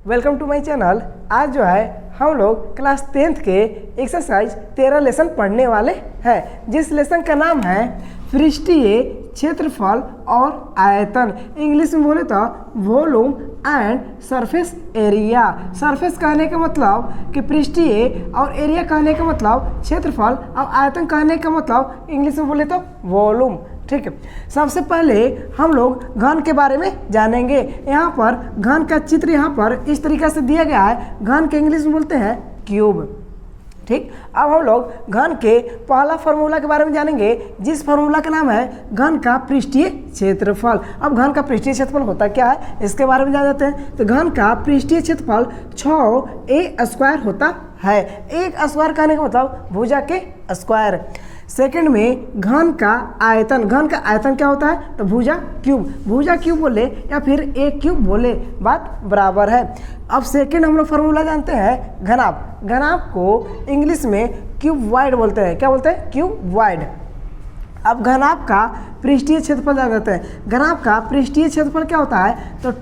Welcome to my channel. आज जो है हम लोग क्लास 10th के एक्सरसाइज 13 लेसन पढ़ने वाले हैं, जिस लेसन का नाम है पृष्ठीय क्षेत्रफल और आयतन। इंग्लिश में बोले तो volume and surface area. Surface कहने का मतलब कि पृष्ठीय और एरिया कहने का मतलब क्षेत्रफल और आयतन कहने का मतलब इंग्लिश में बोले तो वॉल्यूम। ठीक है, सबसे पहले हम लोग घन के बारे में जानेंगे। यहाँ पर घन का चित्र यहाँ पर इस तरीके से दिया गया है। घन के इंग्लिश में बोलते हैं क्यूब। ठीक, अब हम लोग घन के पहला फार्मूला के बारे में जानेंगे, जिस फार्मूला का नाम है घन का पृष्ठीय क्षेत्रफल। अब घन का पृष्ठीय क्षेत्रफल होता क्या है इसके बारे में जान जाते हैं। तो घन का पृष्ठीय क्षेत्रफल 6a² होता है। एक स्क्वायर कहने का मतलब भुजा के स्क्वायर। सेकंड में घन का आयतन। घन का आयतन क्या होता है तो भुजा क्यूब। भुजा क्यूब बोले या फिर ए क्यूब बोले, बात बराबर है। अब सेकंड हम लोग फार्मूला जानते हैं घनाभ। घनाभ को इंग्लिश में क्यूब वाइड बोलते हैं। क्या बोलते हैं? Cube wide. अब घनाभ का पृष्ठीय क्षेत्रफल जान जाते हैं। घनाभ का पृष्ठीय क्षेत्रफल क्या होता है तो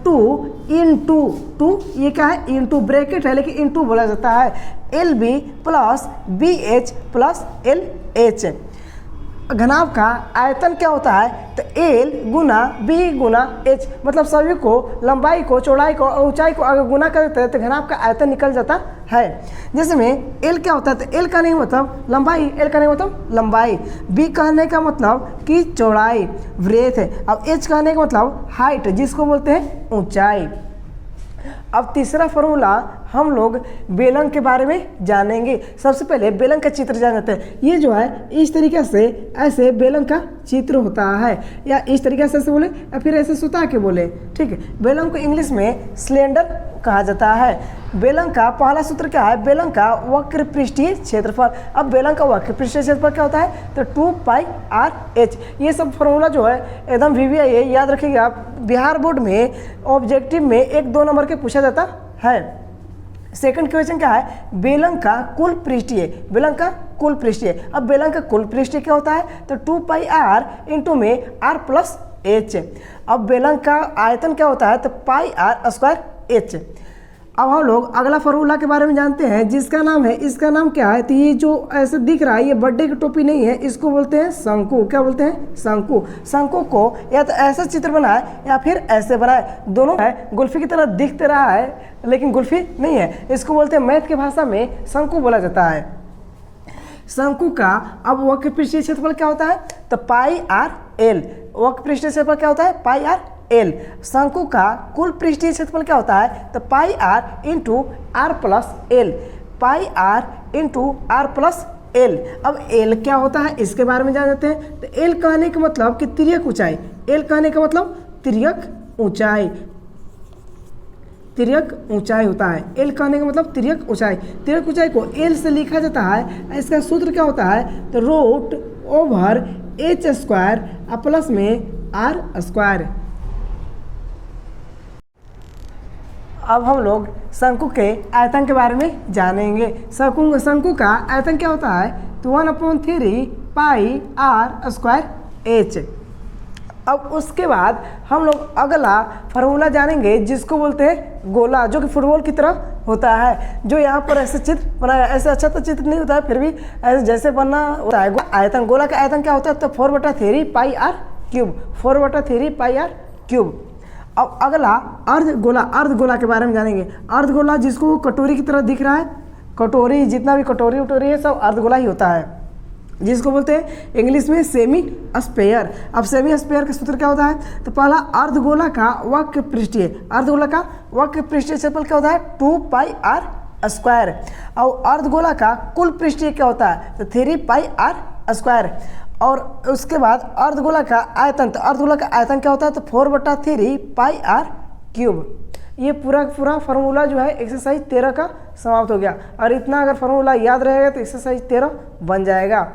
2 ये क्या है इंटू ब्रैकेट है लेकिन इंटू बोला जाता है LB plus BH plus LH। घनाभ का आयतन क्या होता है तो L गुना B गुना H, मतलब सभी को लंबाई को चौड़ाई को और ऊंचाई को अगर गुना कर देते हैं तो घनाभ का आयतन निकल जाता है। जिसमें L क्या होता है तो L कहने का मतलब लंबाई, L कहने का मतलब लंबाई, B कहने का मतलब कि चौड़ाई ब्रेथ है, अब H कहने का मतलब हाइट जिसको बोलते हैं ऊंचाई। अब तीसरा फार्मूला हम लोग बेलन के बारे में जानेंगे। सबसे पहले बेलन का चित्र जान जाते हैं। ये जो है इस तरीके से ऐसे बेलन का चित्र होता है, या इस तरीके से बोले या फिर ऐसे सुता के बोले। ठीक है, बेलन को इंग्लिश में सिलेंडर कहा जाता है। बेलन का पहला सूत्र क्या है? बेलन का वक्र पृष्ठीय क्षेत्रफल। अब बेलन का वक्र पृष्ठीय क्षेत्रफल क्या होता है तो 2πr/h। ये सब फार्मूला जो है एकदम VVI है, याद रखिएगा। बिहार बोर्ड में ऑब्जेक्टिव में 1-2 नंबर के पूछा जाता है। सेकंड क्वेश्चन क्या है? बेलन का कुल पृष्ठीय। बेलन का कुल पृष्ठीय। अब बेलन का कुल पृष्ठीय क्या होता है तो 2πr इंटू में r+h। अब बेलन का आयतन क्या होता है तो πr²h। अब हम लोग अगला फार्मूला के बारे में जानते हैं, जिसका नाम है, इसका नाम क्या है तो ये जो ऐसे दिख रहा है ये बर्थडे की टोपी नहीं है, इसको बोलते हैं शंकु। क्या बोलते हैं? शंकु। शंकु को या तो ऐसा चित्र बनाए या फिर ऐसे बनाए, दोनों है गुल्फी की तरह दिखते रहा है लेकिन गुल्फी नहीं है। इसको बोलते हैं मैथ की भाषा में शंकु बोला जाता है। शंकु का अब वक्र पृष्ठीय क्षेत्रफल क्या होता है तो πr/l। वक्र पृष्ठीय क्षेत्रफल क्या होता है πr/l। शंकु का कुल पृष्ठीय क्षेत्रफल क्या होता है तो πr into r+l। πr into r+l। अब l क्या होता है इसके बारे में जान जाते हैं। तो l कहने का मतलब कि तिर्यक ऊंचाई। l कहने का मतलब तिर्यक ऊंचाई। तिर्यक ऊंचाई होता है। L कहने का मतलब तिर्यक ऊंचाई। तिर्यक ऊंचाई को L से लिखा जाता है। इसका सूत्र क्या होता है तो √h² प्लस में r²। अब हम लोग शंकु के आयतन के बारे में जानेंगे। शंकु का आयतन क्या होता है तो 1/3πr²h। अब उसके बाद हम लोग अगला फार्मूला जानेंगे, जिसको बोलते हैं गोला, जो कि फुटबॉल की तरह होता है। जो यहाँ पर ऐसे चित्र बनाया, ऐसे अच्छा तो चित्र नहीं होता है फिर भी ऐसे जैसे बनना होता है। आयतन, गोला का आयतन क्या होता है तो 4/3πr³। 4/3πr³। अब अगला अर्धगोला। अर्धगोला के बारे में जानेंगे। अर्धगोला जिसको कटोरी की तरह दिख रहा है, कटोरी जितना भी कटोरी उटोरी है सब अर्धगोला ही होता है, जिसको बोलते हैं इंग्लिश में सेमी स्फीयर। अब सेमी स्फीयर का सूत्र क्या होता है तो पहला अर्धगोला का वक्र पृष्ठीय। अर्धगोला का वक्र पृष्ठीय क्षेत्रफल क्या होता है 2πr²। और अर्धगोला का कुल पृष्ठीय क्या होता है तो 3πr²। और उसके बाद अर्धगोला का आयतन, तो अर्धगोला का आयतन क्या होता है तो 4/3πr³। ये पूरा फार्मूला जो है एक्सरसाइज 13 का समाप्त हो गया। और इतना अगर फार्मूला याद रहेगा तो एक्सरसाइज 13 बन जाएगा।